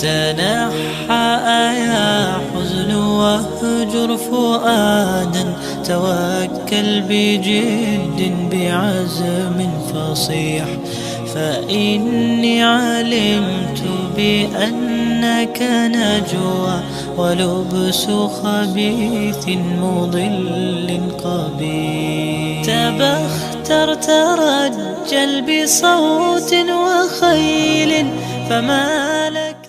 تنحى يا حزن واهجر فؤادا توكل بجد بعزم فصيح فإني علمت بأنك نجوى ولبس خبيث مضل قبيح تبختر ترجل بصوت وخيل فما لك.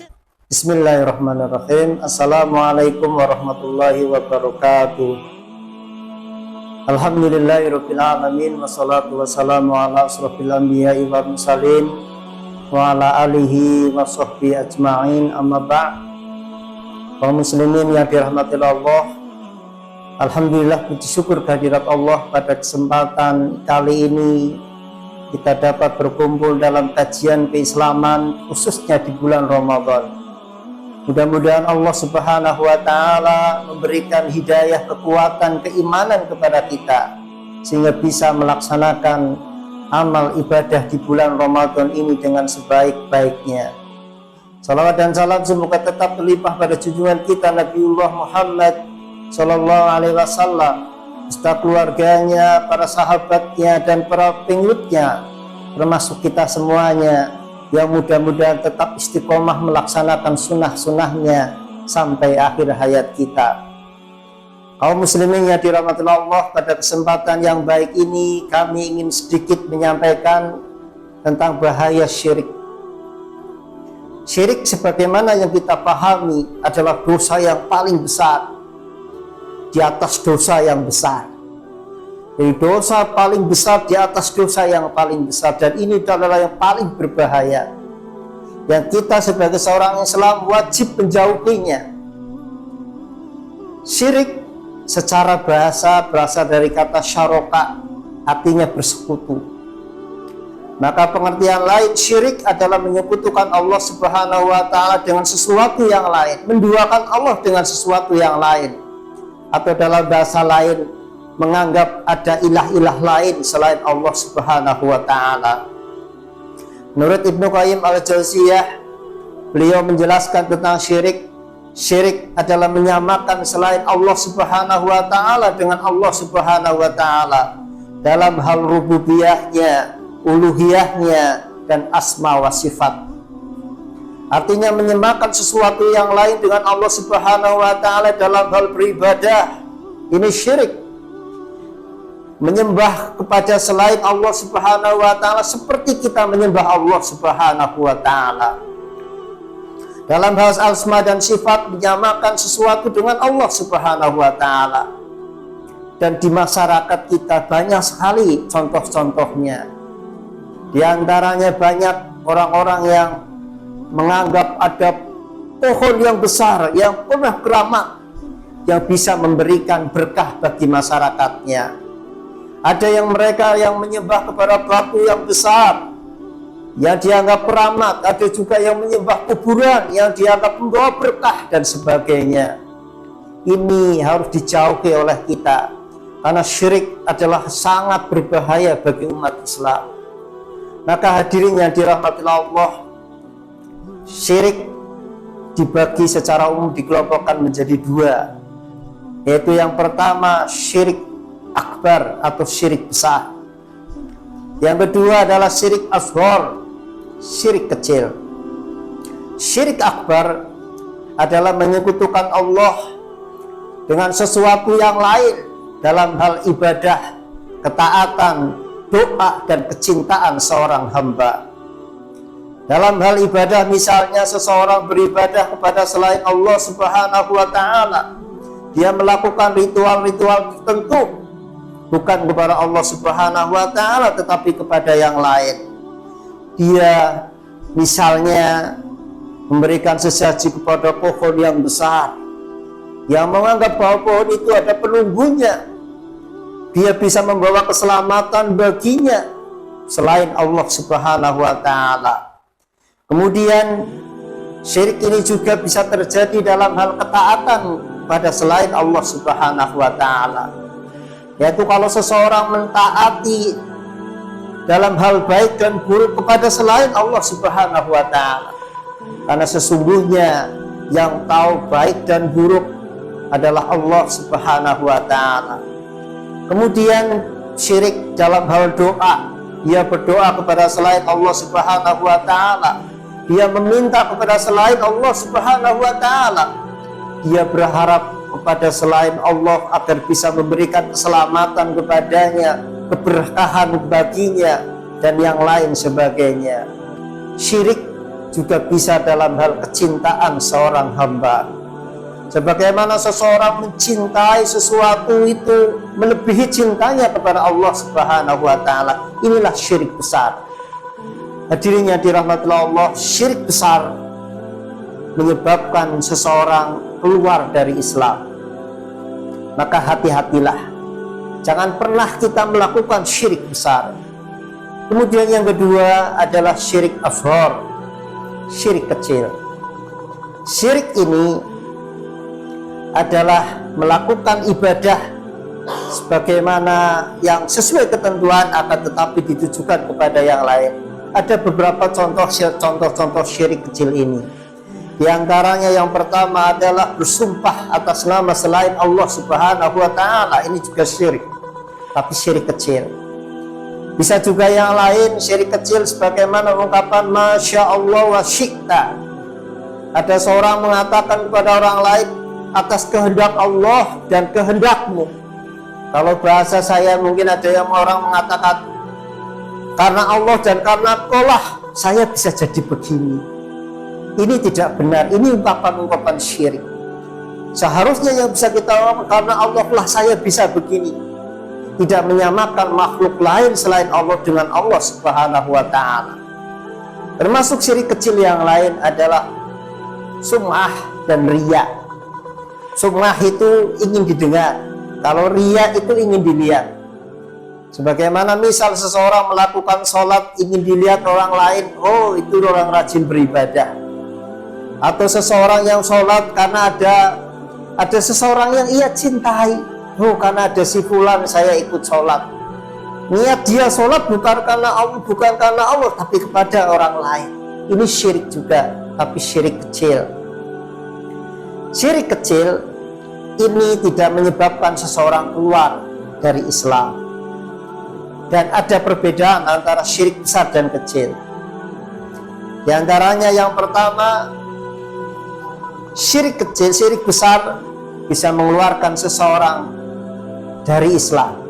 Bismillahirrahmanirrahim. Assalamualaikum warahmatullahi wabarakatuh. Alhamdulillahirabbil alamin wassalatu wassalamu ala asrofil anbiya'i wal mursalin wa ala alihi wa sahbihi ajma'in, amma ba'd. Kaum muslimin yang dirahmati Allah, alhamdulillah, puji syukur kehadirat Allah pada kesempatan kali ini kita dapat berkumpul dalam kajian keislaman khususnya di bulan Ramadan. Mudah-mudahan Allah Subhanahu wa Ta'ala memberikan hidayah, kekuatan, keimanan kepada kita sehingga bisa melaksanakan amal ibadah di bulan Ramadan ini dengan sebaik-baiknya. Salawat dan salam semoga tetap terlimpah pada junjungan kita Nabiullah Muhammad Sallallahu Alaihi Wasallam, beserta keluarganya, para sahabatnya, dan para pengikutnya, termasuk kita semuanya, yang mudah-mudahan tetap istiqomah melaksanakan sunnah-sunnahnya sampai akhir hayat kita. Kaum muslimin yang dirahmati Allah, pada kesempatan yang baik ini kami ingin sedikit menyampaikan tentang bahaya syirik. Syirik sebagaimana yang kita pahami adalah dosa yang paling besar di atas dosa yang besar. Jadi dosa paling besar di atas dosa yang paling besar, dan ini adalah yang paling berbahaya yang kita sebagai seorang Islam wajib menjauhinya. Syirik secara bahasa berasal dari kata syaraka, artinya bersekutu. Maka pengertian lain syirik adalah menyekutukan Allah Subhanahu wa Ta'ala dengan sesuatu yang lain, menduakan Allah dengan sesuatu yang lain, atau dalam bahasa lain menganggap ada ilah-ilah lain selain Allah Subhanahu wa Ta'ala. Menurut Ibnu Qayyim al-Jauziyah, beliau menjelaskan tentang syirik. Syirik adalah menyamakan selain Allah Subhanahu wa Ta'ala dengan Allah Subhanahu wa Ta'ala dalam hal rububiyahnya, uluhiyahnya, dan asma wa sifat. Artinya menyamakan sesuatu yang lain dengan Allah Subhanahu wa Ta'ala dalam hal beribadah. Ini syirik. Menyembah kepada selain Allah Subhanahu wa Ta'ala seperti kita menyembah Allah Subhanahu wa Ta'ala. Dalam hal asma dan sifat, menyamakan sesuatu dengan Allah Subhanahu wa Ta'ala. Dan di masyarakat kita banyak sekali contoh-contohnya. Di antaranya banyak orang-orang yang menganggap ada pohon yang besar, yang penuh keramat, yang bisa memberikan berkah bagi masyarakatnya. Ada yang mereka yang menyembah kepada batu yang besar yang dianggap keramat, ada juga yang menyembah kuburan yang dianggap membawa berkah dan sebagainya. Ini harus dijauhi oleh kita karena syirik adalah sangat berbahaya bagi umat Islam. Maka hadirin yang dirahmati Allah, syirik dibagi secara umum, dikelompokkan menjadi dua, yaitu yang pertama syirik akbar atau syirik besar. Yang kedua adalah syirik asghar, syirik kecil. Syirik akbar adalah menyekutukan Allah dengan sesuatu yang lain dalam hal ibadah, ketaatan, doa, dan kecintaan seorang hamba. Dalam hal ibadah, misalnya seseorang beribadah kepada selain Allah Subhanahu wa Ta'ala, dia melakukan ritual-ritual tertentu bukan kepada Allah Subhanahu wa Ta'ala tetapi kepada yang lain. Dia misalnya memberikan sesaji kepada pohon yang besar, yang menganggap bahwa pohon itu ada penunggunya, dia bisa membawa keselamatan baginya selain Allah Subhanahu wa Ta'ala. Kemudian syirik ini juga bisa terjadi dalam hal ketaatan pada selain Allah Subhanahu wa Ta'ala, yaitu kalau seseorang mentaati dalam hal baik dan buruk kepada selain Allah Subhanahu wa Ta'ala. Karena sesungguhnya yang tahu baik dan buruk adalah Allah Subhanahu wa ta'ala. Kemudian syirik dalam hal doa, dia berdoa kepada selain Allah Subhanahu wa ta'ala, dia meminta kepada selain Allah Subhanahu wa ta'ala, dia berharap kepada selain Allah agar bisa memberikan keselamatan kepadanya, keberkahan baginya, dan yang lain sebagainya. Syirik juga bisa dalam hal kecintaan seorang hamba. Sebagaimana seseorang mencintai sesuatu itu melebihi cintanya kepada Allah Subhanahu wa ta'ala, inilah syirik besar. Hadirin yang dirahmati Allah, syirik besar menyebabkan seseorang keluar dari Islam. Maka hati-hatilah, jangan pernah kita melakukan syirik besar. Kemudian yang kedua adalah syirik asghar, syirik kecil. Syirik ini adalah melakukan ibadah sebagaimana yang sesuai ketentuan, akan tetapi ditujukan kepada yang lain. Ada beberapa contoh syirik kecil ini. Di antaranya yang pertama adalah bersumpah atas nama selain Allah Subhanahu wa ta'ala. Ini juga syirik, tapi syirik kecil. Bisa juga yang lain syirik kecil sebagaimana ungkapan Masya Allah wa syi'ta. Ada seorang mengatakan kepada orang lain, atas kehendak Allah dan kehendakmu. Kalau bahasa saya mungkin ada yang orang mengatakan, karena Allah dan karena Kaulah saya bisa jadi begini. Ini tidak benar, ini ungkapan-ungkapan syirik. Seharusnya yang bisa kita lakukan, karena Allah lah saya bisa begini. Tidak menyamakan makhluk lain selain Allah dengan Allah Subhanahu wa ta'ala. Termasuk syirik kecil yang lain adalah sum'ah dan riya. Sum'ah itu ingin didengar, kalau riya itu ingin dilihat. Sebagaimana misal seseorang melakukan sholat ingin dilihat orang lain, oh itu orang rajin beribadah. Atau seseorang yang sholat karena ada seseorang yang ia cintai, oh karena ada si fulan saya ikut sholat. Niat dia sholat bukan karena Allah, tapi kepada orang lain. Ini syirik juga, tapi syirik kecil. Syirik kecil ini tidak menyebabkan seseorang keluar dari Islam. Dan ada perbedaan antara syirik besar dan kecil. Di antaranya yang pertama, syirik kecil, syirik besar bisa mengeluarkan seseorang dari Islam.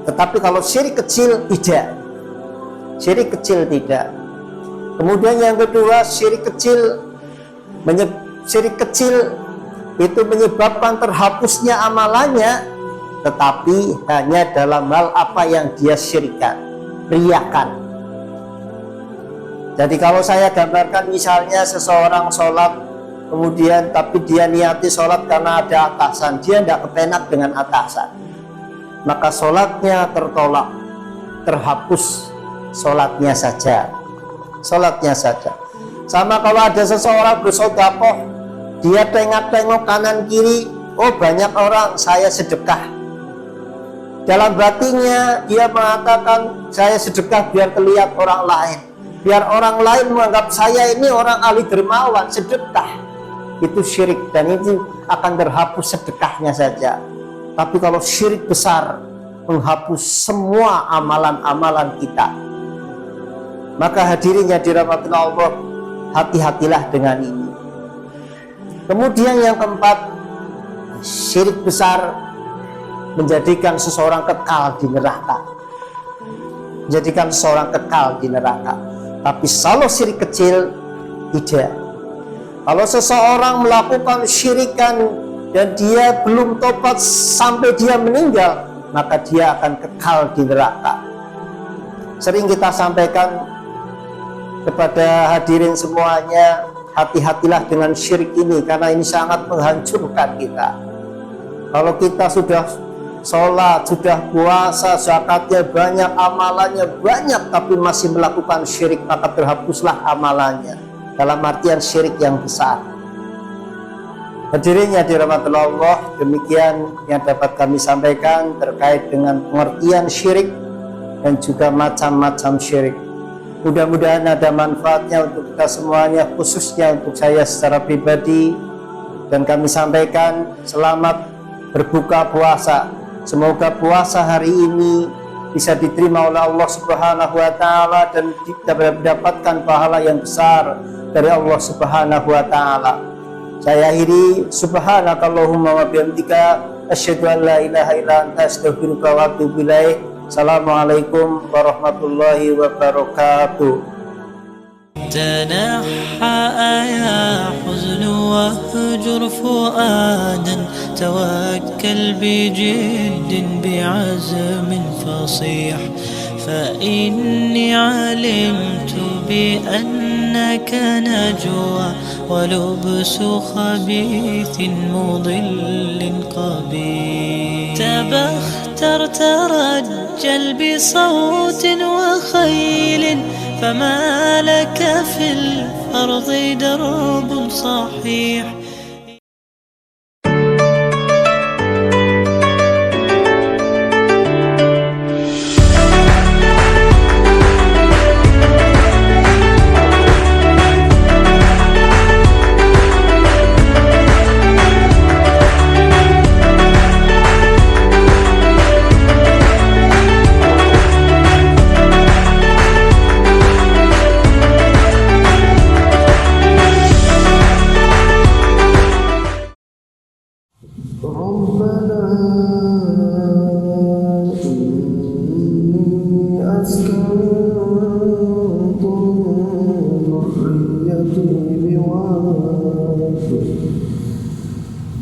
Tetapi kalau syirik kecil tidak. Syirik kecil tidak. Kemudian yang kedua, syirik kecil itu menyebabkan terhapusnya amalannya, tetapi hanya dalam hal apa yang dia syirikkan, riyakan. Jadi kalau saya gambarkan misalnya seseorang sholat, kemudian tapi dia niati sholat karena ada atasan, dia tidak kepenak dengan atasan, maka sholatnya tertolak, terhapus sholatnya saja. Sama kalau ada seseorang bersedekah, dia tengok-tengok kanan kiri, oh banyak orang, saya sedekah. Dalam batinnya dia mengatakan, saya sedekah biar terlihat orang lain, biar orang lain menganggap saya ini orang ahli dermawan, sedekah. Itu syirik, dan itu akan terhapus sedekahnya saja. Tapi kalau syirik besar, menghapus semua amalan-amalan kita. Maka hadirin yang dirahmati Allah, hati-hatilah dengan ini. Kemudian yang keempat, syirik besar menjadikan seseorang kekal di neraka. Tapi kalau syirik kecil tidak. Kalau seseorang melakukan syirikan dan dia belum tobat sampai dia meninggal, maka dia akan kekal di neraka. Sering kita sampaikan kepada hadirin semuanya, hati-hatilah dengan syirik ini, karena ini sangat menghancurkan kita. Kalau kita sudah sholat, sudah puasa, zakatnya banyak, amalannya banyak, tapi masih melakukan syirik, maka terhapuslah amalannya. Dalam artian syirik yang besar. Hadirin yang dirahmati Allah, demikian yang dapat kami sampaikan terkait dengan pengertian syirik dan juga macam-macam syirik. Mudah-mudahan ada manfaatnya untuk kita semuanya, khususnya untuk saya secara pribadi. Dan kami sampaikan selamat berbuka puasa. Semoga puasa hari ini bisa diterima oleh Allah Subhanahu wa taala dan kita mendapatkan pahala yang besar dari Allah Subhanahu wa taala. Saya akhiri, subhanakallahumma wa bihamdika asyhadu an la ilaha illa anta astaghfiruka wa atubu ilaik. Assalamualaikum warahmatullahi wabarakatuh. تنحى يا حزن واهجر فؤادا توكل بجد بعزم فصيح فإني علمت بأنك نجوى ولبس خبيث مضل قبيح تبختر ترجل بصوت وخيل فما لك في الأرض درب صحيح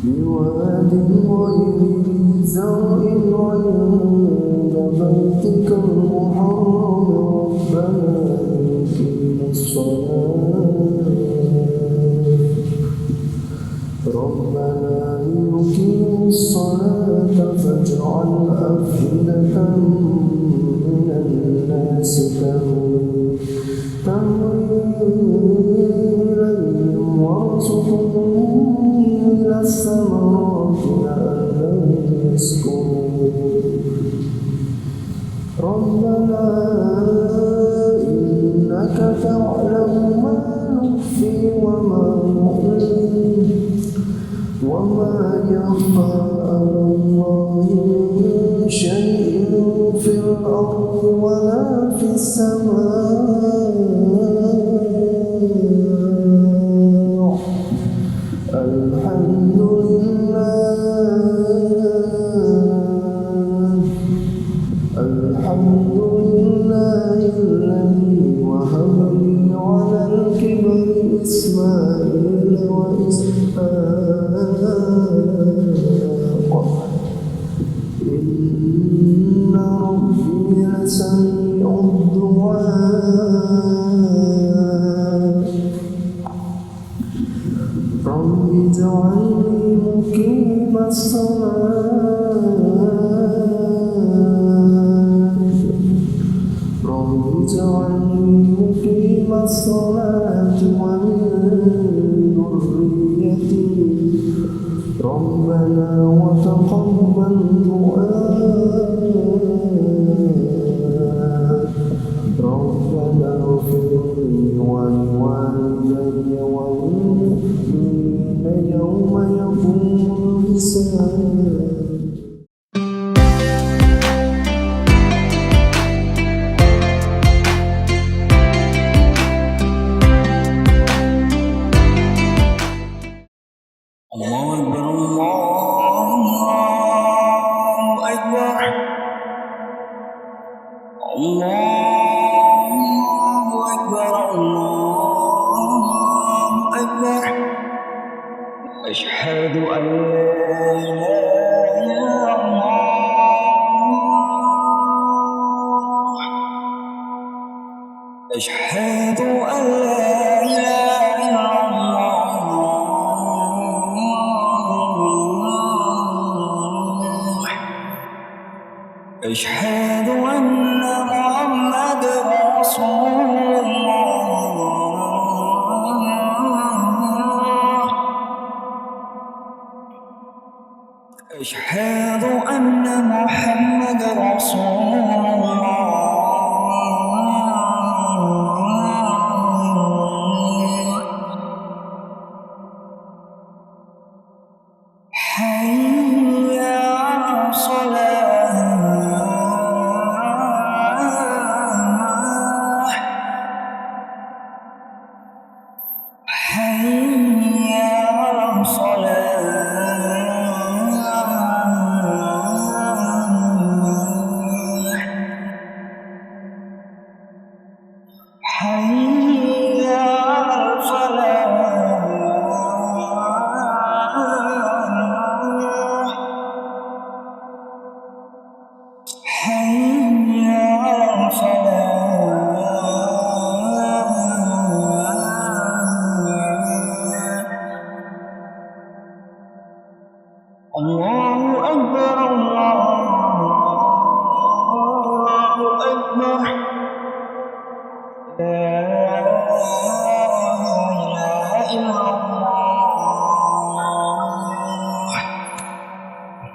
بواد غير زرع عند بيتك المحرم ربنا يقيم الصلاة فاجعل أفئدة من الناس تهوي إليهم وارزقهم من الثمرات لعلهم يشكرون ربنا إنك تعلم ما نخفي وما نعلن وما يخفى على الله من شيء في الأرض ولا في السماء الحمد لله الذي وهب لي على الكبر إسماعيل وإسحاق إن ربي لسميع الدعاء رب اجعلني مقيم الصلاة ومن ذريتي ربنا وتقبل دعاء ربنا اغفر لي ولوالدي وللمؤمنين يوم يقوم الحساب. أشهد أن لا إله إلا الله أشهد أن لا إله إلا الله أشهد أن محمدا رسول الله أشهد أن محمدا رسول الله حي على الصلاة